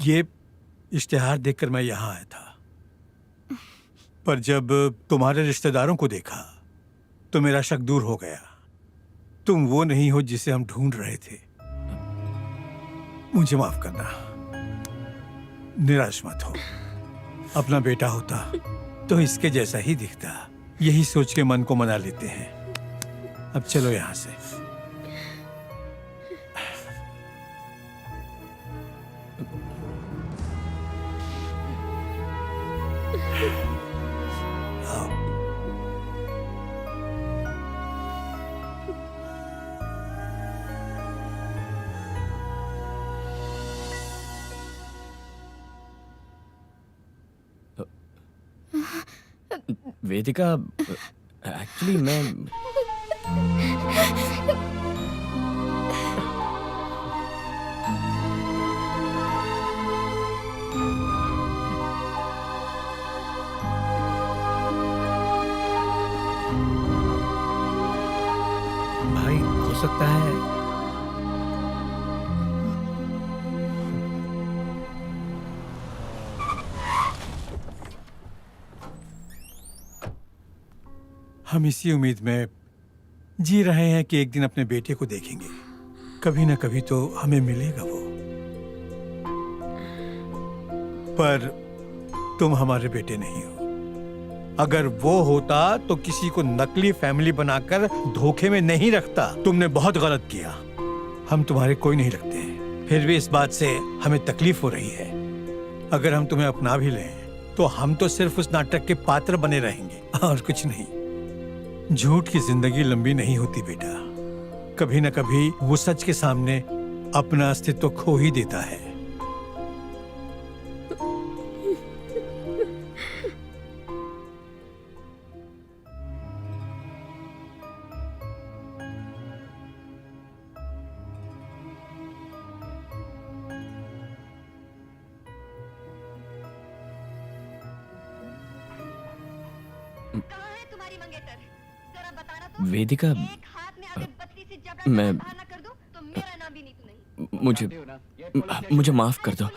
ये इश्तिहार देखकर मैं यहाँ आया था, पर जब तुम्हारे रिश्तेदारों को देखा तो मेरा शक दूर हो गया। तुम वो नहीं हो जिसे हम ढूंढ रहे थे। मुझे माफ करना, निराश मत हो। अपना बेटा होता तो इसके जैसा ही दिखता। यही सोच के मन को मना लेते हैं। अब चलो यहां से। वेदिका, एक्चुअली मैं भाई, हो सकता है हम इसी उम्मीद में जी रहे हैं कि एक दिन अपने बेटे को देखेंगे। कभी ना कभी तो हमें मिलेगा वो। पर तुम हमारे बेटे नहीं हो। अगर वो होता तो किसी को नकली फैमिली बनाकर धोखे में नहीं रखता। तुमने बहुत गलत किया। हम तुम्हारे कोई नहीं लगते हैं, फिर भी इस बात से हमें तकलीफ हो रही है। अगर हम तुम्हें अपना भी लें तो हम तो सिर्फ उस नाटक के पात्र बने रहेंगे और कुछ नहीं। झूठ की जिंदगी लंबी नहीं होती बेटा। कभी न कभी वो सच के सामने अपना अस्तित्व खो ही देता है। वेदिका, मैं मुझे मुझे माफ कर दो।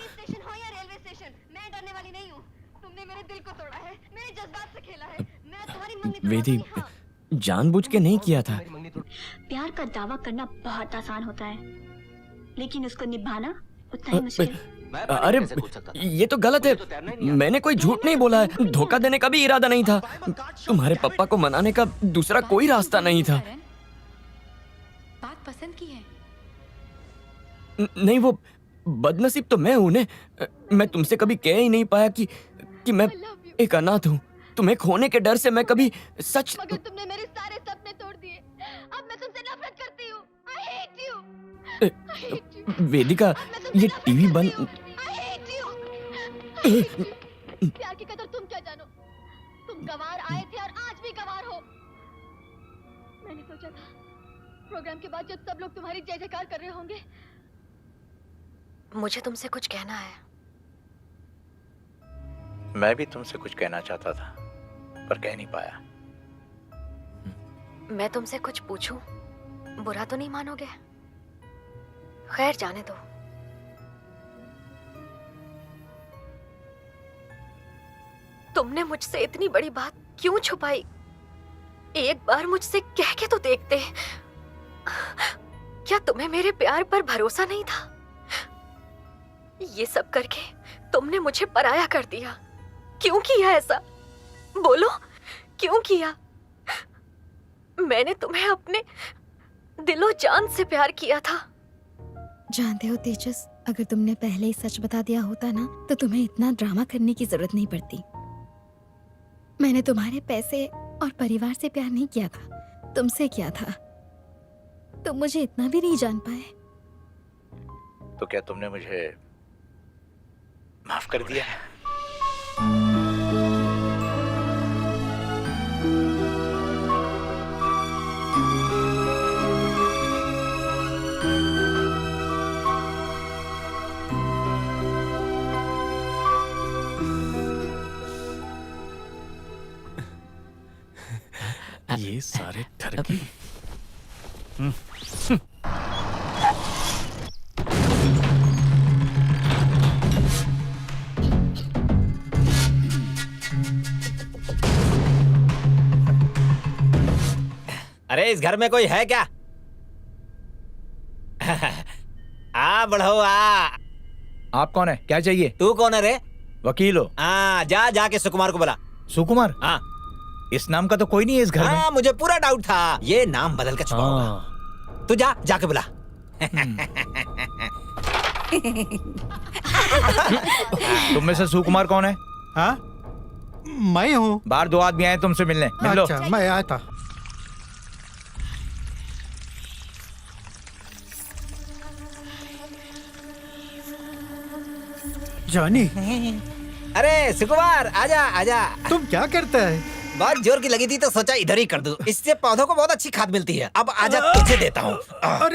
वेदी, जानबूझ के नहीं किया था। प्यार का दावा करना बहुत आसान होता है, लेकिन उसको निभाना उतना ही मुश्किल। अरे ये तो गलत है। मैंने कोई झूठ नहीं बोला है। धोखा देने का भी इरादा नहीं था। तुम्हारे पापा को मनाने का दूसरा कोई रास्ता नहीं था। बात पसंद की है। नहीं, वो बदनसीब तो मैं हूं ने। मैं तुमसे कभी कह ही नहीं पाया कि मैं एक अनाथ हूँ। तुम्हें खोने के डर से मैं कभी सच। मगर तुमने मेरे सारे सपने तोड़ दिए। अब मैं तुमसे नफरत करती हूँ। I hate you. I hate you. वेदिका, ये टीवी बंद। प्यार की कदर तुम क्या जानो। तुम गंवार आए थे और आज भी गंवार हो। मैंने सोचा था प्रोग्राम के बाद जब सब लोग तुम्हारी जय जयकार कर रहे होंगे। मुझे तुमसे कुछ कहना है। मैं भी तुमसे कुछ कहना चाहता था पर कह नहीं पाया। मैं तुमसे कुछ पूछूं? बुरा तो नहीं मानोगे? खैर, जाने दो। तुमने मुझसे इतनी बड़ी बात क्यों छुपाई? एक बार मुझसे कह के तो देखते। क्या तुम्हें मेरे प्यार पर भरोसा नहीं था? ये सब करके तुमने मुझे पराया कर दिया। क्यों किया ऐसा? बोलो, क्यों किया? मैंने तुम्हें अपने दिलो जान से प्यार किया था। जानते हो तेजस, अगर तुमने पहले ही सच बता दिया होता ना तो तुम्हें इतना ड्रामा करने की जरूरत नहीं पड़ती। मैंने तुम्हारे पैसे और परिवार से प्यार नहीं किया था, तुमसे किया था। तुम मुझे इतना भी नहीं जान पाए। तो क्या तुमने मुझे माफ कर दिया? ये सारे ठरकी। अरे इस घर में कोई है क्या? आ बढ़ो आ। आप कौन है? क्या चाहिए? तू कौन है रे? वकील हो? जा जाके सुकुमार को बुला। सुकुमार? हाँ इस नाम का तो कोई नहीं है इस घर में। मुझे पूरा डाउट था, ये नाम बदल के छुपा होगा। तू जा जाके बुला। तुम में से सुकुमार कौन है? हाँ, मैं हूँ। बाहर 2 आदमी आए तुमसे मिलने, मिल लो। अच्छा, मैं आया था। जॉनी, अरे सुकुमार आजा आजा। तुम क्या करता है? बहुत जोर की लगी थी तो सोचा इधर ही कर दूं। इससे पौधों को बहुत अच्छी खाद मिलती है। अब आजा तुझे देता हूँ।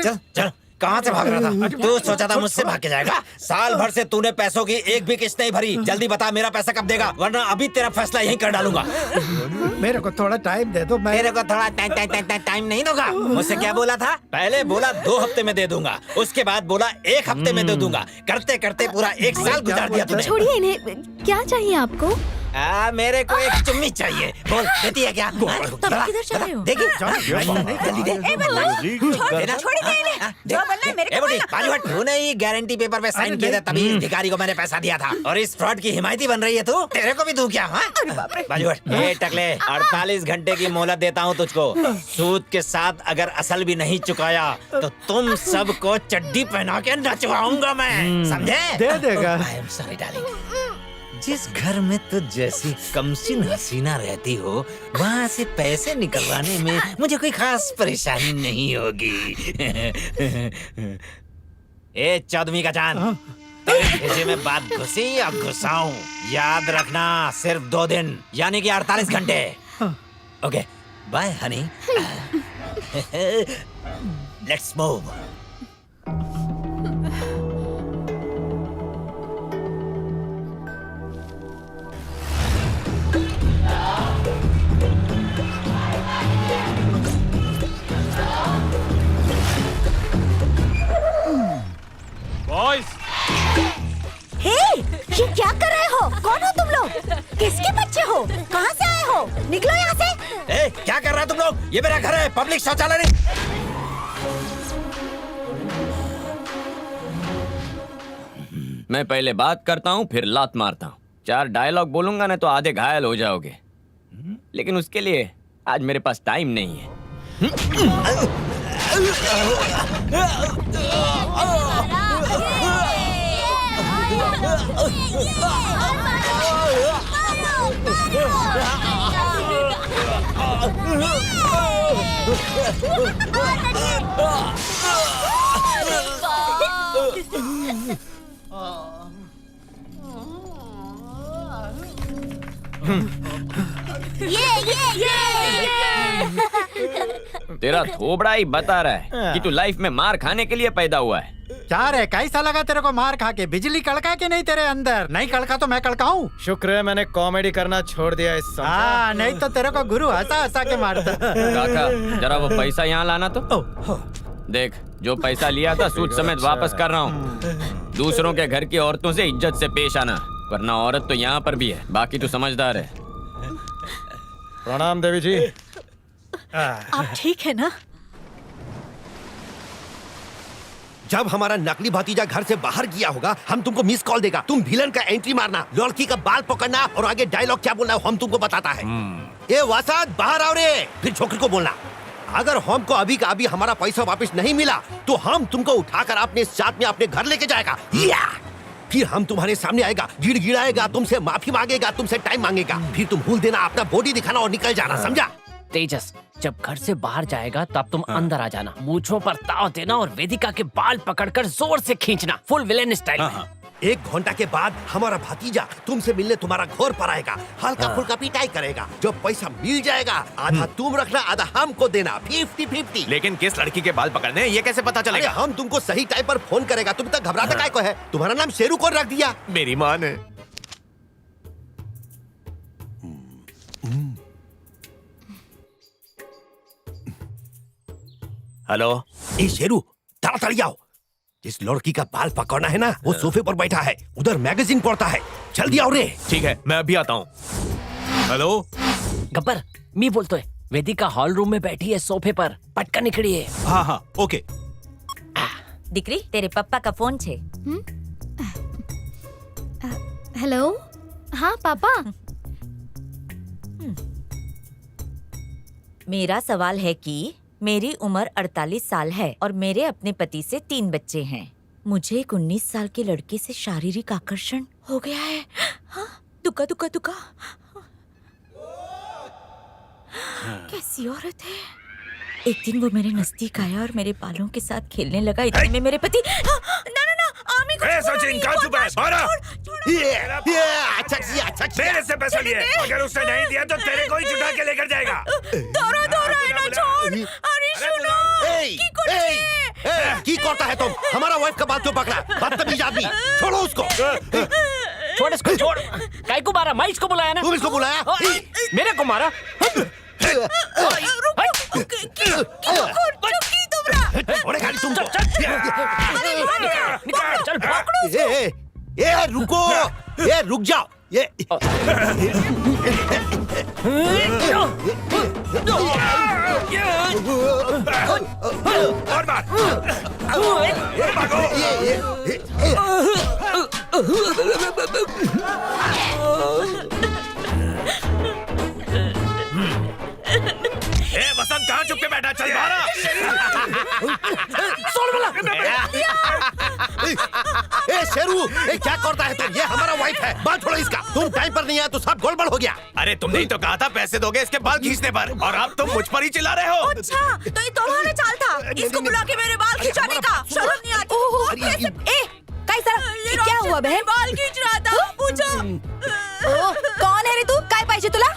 चल चल। कहाँ से भाग रहा था? तू सोचा था मुझसे भाग के जाएगा? साल भर से तूने पैसों की एक भी किस्त नहीं भरी। जल्दी बता मेरा पैसा कब देगा, वरना अभी तेरा फैसला यहीं कर डालूंगा। मेरे को थोड़ा टाइम दे दो। मेरे को थोड़ा टाइम नहीं दोगा? मुझसे क्या बोला था? पहले बोला 2 हफ्ते में दे दूंगा, उसके बाद बोला 1 हफ्ते में दे दूंगा। करते करते पूरा 1 साल गुजार दिया तूने। छोड़िए इन्हें, क्या चाहिए आपको? मेरे को एक चुम्मी चाहिए। बोल देती है क्या? तब किधर चल रहे हो? देखिए जल्दी दे। तूने ही गारंटी पेपर पे साइन किए थे, तभी अधिकारी को मैंने पैसा दिया था। और इस फ्रॉड की हिमायती बन रही है तू। तेरे को भी दूं क्या? ये टकले 48 घंटे की मोहलत देता हूँ तुझको। सूद के साथ अगर असल भी नहीं चुकाया तो तुम सबको चड्डी पहना के नचवाऊंगा मैं, समझे? दे देगा। I am sorry darling. जिस घर में तुझ जैसी कमसिन हसीना रहती हो, वहाँ से पैसे निकलवाने में मुझे कोई खास परेशानी नहीं होगी। ए चौदवी का चांद, तेरे भेजे में बात घुसी या घुसाऊं? याद रखना, सिर्फ 2 दिन यानी कि 48 घंटे। Okay bye honey. Let's move. Hey, ये क्या कर रहे हो? कौन हो तुम लोग? किसके बच्चे हो? कहाँ से आए हो? निकलो यहाँ से। ए, क्या कर रहा है तुम लोग? ये मेरा घर है, पब्लिक शौचालय नहीं। मैं पहले बात करता हूँ फिर लात मारता हूँ। 4 डायलॉग बोलूंगा ना तो आधे घायल हो जाओगे, लेकिन उसके लिए आज मेरे पास टाइम नहीं है। तेरा थोबड़ा ही बता रहा है कि तू लाइफ में मार खाने के लिए पैदा हुआ है। क्या रे, कैसा लगा तेरे को मार खा के? बिजली कड़का के नहीं तेरे अंदर? नहीं कड़का तो मैं कड़काऊं। शुक्र है मैंने कॉमेडी करना छोड़ दिया इस समय। हाँ, नहीं तो तेरे को गुरु हंसा हंसा के मारता। काका जरा वो पैसा यहाँ लाना तो। देख, जो पैसा लिया था सूद समेत वापस कर रहा हूँ। दूसरों के घर की औरतों से इज्जत से पेश आना, वरना औरत तो यहाँ पर भी है। बाकी तू समझदार है। प्रणाम देवी जी। आप ठीक है ना? जब हमारा नकली भतीजा घर से बाहर गया होगा, हम तुमको मिस कॉल देगा। तुम विलन का एंट्री मारना, लड़की का बाल पकड़ना और आगे डायलॉग क्या बोलना है हम तुमको बताता है। ए वसाद, बाहर आओ रे। फिर छोकरी को बोलना, अगर हमको अभी का अभी हमारा पैसा वापस नहीं मिला तो हम तुमको उठाकर अपने साथ में अपने घर लेके जाएगा। फिर हम तुम्हारे सामने आएगा, गिड़गिड़ाएगा, तुमसे माफी मांगेगा, तुमसे टाइम मांगेगा। फिर तुम भूल देना, अपना बॉडी दिखाना और निकल जाना, समझा? तेजस, जब घर से बाहर जाएगा तब तुम अंदर आ जाना, मूंछों पर ताव देना और वेदिका के बाल पकड़कर जोर से खींचना, फुल विलेन स्टाइल में। 1 घंटा के बाद हमारा भतीजा तुमसे मिलने तुम्हारा घर पर आएगा, हल्का फुल्का पिटाई करेगा। जब पैसा मिल जाएगा, आधा तुम रखना, आधा हमको देना, 50-50। लेकिन किस लड़की के बाल पकड़ने हैं ये कैसे पता अरे चलेगा? हम तुमको सही टाइम पर फोन करेगा। तुम तक घबराता काय को है? तुम्हारा नाम शेरू कौन रख दिया? मेरी माँ ने। हेलो, ए शेरू, ताड़ाताड़ी आओ। जिस लड़की का बाल पकड़ना है ना, वो सोफे पर बैठा है, उधर मैगजीन पढ़ता है। जल्दी आओ रे। ठीक है, मैं अभी आता हूँ। हेलो गब्बर, मी बोलतोय। वेदिका हॉल रूम में बैठी है सोफे पर, पटका निकलिए। हाँ हाँ ओके। દીકરી तेरे पप्पा का फोन छे। हेलो। हाँ पापा। मेरा सवाल है कि मेरी उम्र 48 साल है और मेरे अपने पति से 3 बच्चे हैं। मुझे एक 19 साल के लड़के से शारीरिक आकर्षण हो गया है। हाँ? दुका दुका दुका। कैसी औरत है। एक दिन वो मेरे नजदीक आया और मेरे बालों के साथ खेलने लगा। इतने में मेरे पति ना ना ना आमी को सचिन कहाँ छुपा है? मारा। अच्छा मेरे से पैसा लिया है। अगर उसने नहीं दिया तो तेरे को ही छुटा के लेकर जाएगा। दौरा दौरा है ना छोड़। अरे सुनो की करता है तुम? हमारा वाइफ का बाल क्यों पकड़ा? बदतमीज आदमी, छोड़ो उसको। छोड़ इसको, छोड़। काय को मारा? मैं इसको बुलाया ना। तुम इसको बुलाया? मेरे को मारा। रुको, ये रुक जाओ। ये और मार। वसंत कहाँ चुप के बैठा? चल मारा। शेरू, क्या करता है तुम? ये हमारा वाइफ है, बाल छोड़ो इसका। तुम टाइम पर नहीं आया तो सब गोलमाल हो गया। अरे तुमने ही तो कहा था पैसे दोगे इसके बाल खींचने पर, और अब तुम मुझ पर ही चिल्ला रहे हो। अच्छा तो ये तुम्हारा चाल था इसको बुला के मेरे बाल खिंचाने का? शर्म नहीं आती? ए काय सर क्या हुआ बहन? बाल खींच रहा था। पूछो कौन है रे तू? काय पाहिजे तुला?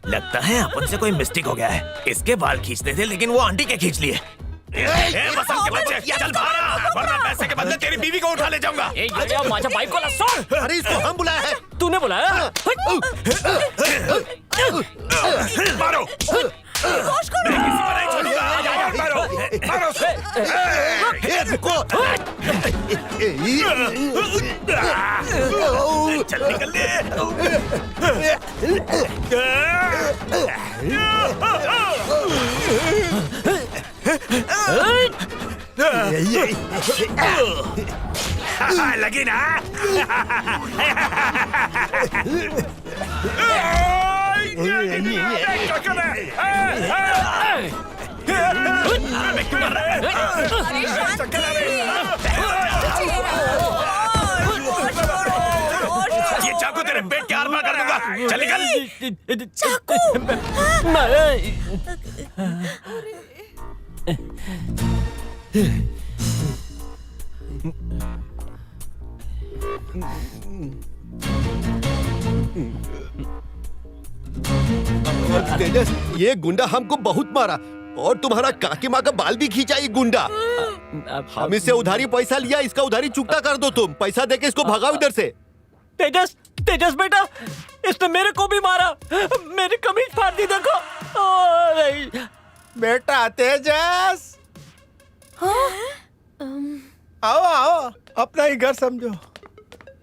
लगता है अपन से कोई मिस्टेक हो गया है। इसके बाल खींचने थे लेकिन वो आंटी के खींच लिए। वसंत के बच्चे चल भागा, वरना पैसे के बदले तेरी बीवी को उठा ले जाऊंगा। माझ्या बायकोला सोड। अरे इसको हम बुलाया है। तूने बुलाया? मारो। मैं किसी को नहीं छोड़ूंगा। मारो, मारो उसको। रुको। चल निकल ले। लगी ना? ये चाकू तेरे पेट के आर पार कर दूंगा। चल निकल। चाकू। तेजस, ये गुंडा हमको बहुत मारा और तुम्हारा काकी माँ का बाल भी खींचा ये गुंडा। हम इससे उधारी पैसा लिया, इसका उधारी चुकता कर दो तुम। पैसा देके इसको भगाओ इधर से। तेजस, तेजस बेटा, इसने मेरे को भी मारा। मेरी कमीज फाड़ दी देखो। बेटा तेजस, आओ आओ, अपना ही घर समझो।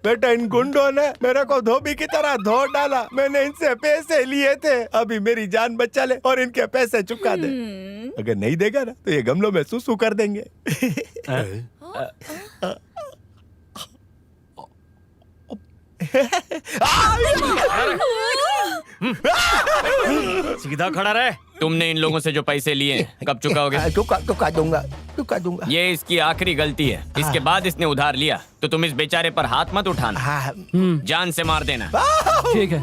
बेटा इन गुंडों ने मेरे को धोबी की तरह धो डाला। मैंने इनसे पैसे लिए थे, अभी मेरी जान बचा ले और इनके पैसे चुका दे। अगर नहीं देगा ना तो ये गमलों में सुसु कर देंगे। सीधा खड़ा रहे। तुमने इन लोगों से जो पैसे लिए कब चुकाओगे? चुका दूंगा। ये इसकी आखिरी गलती है। इसके बाद इसने उधार लिया तो तुम इस बेचारे पर हाथ मत उठाना। जान से मार देना। ठीक है।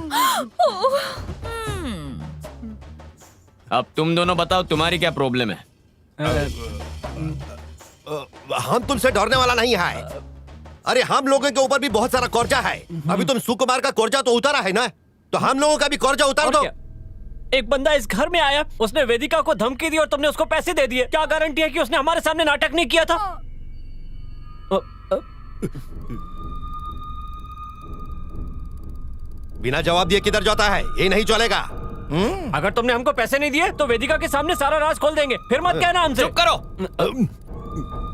अब तुम दोनों बताओ तुम्हारी क्या प्रॉब्लम है? हम तुमसे डरने वाला नहीं है। अरे हम लोगों के ऊपर भी बहुत सारा कर्जा है। अभी तुम सुकुमार का कर्जा तो उतारा है ना, तो हम लोगों का भी कर्जा उतार दो। एक बंदा इस घर में आया, उसने वेदिका को धमकी दी और तुमने उसको पैसे दे दिए। क्या गारंटी है कि उसने हमारे सामने नाटक नहीं किया था? बिना जवाब दिए किधर जाता है? ये नहीं चलेगा। अगर तुमने हमको पैसे नहीं दिए तो वेदिका के सामने सारा राज खोल देंगे। फिर मत कहना हमसे। चुप करो।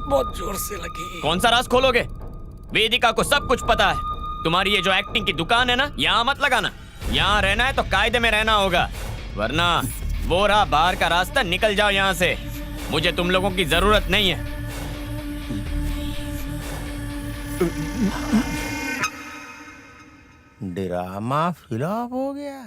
बहुत जोर से लगी। कौन सा राज खोलोगे? वेदिका को सब कुछ पता है। तुम्हारी ये जो एक्टिंग की दुकान है ना, यहाँ मत लगाना। यहाँ रहना है तो कायदे में रहना होगा, वरना वो रहा बाहर का रास्ता, निकल जाओ यहाँ से। मुझे तुम लोगों की जरूरत नहीं है। ड्रामा फ्लॉप हो गया।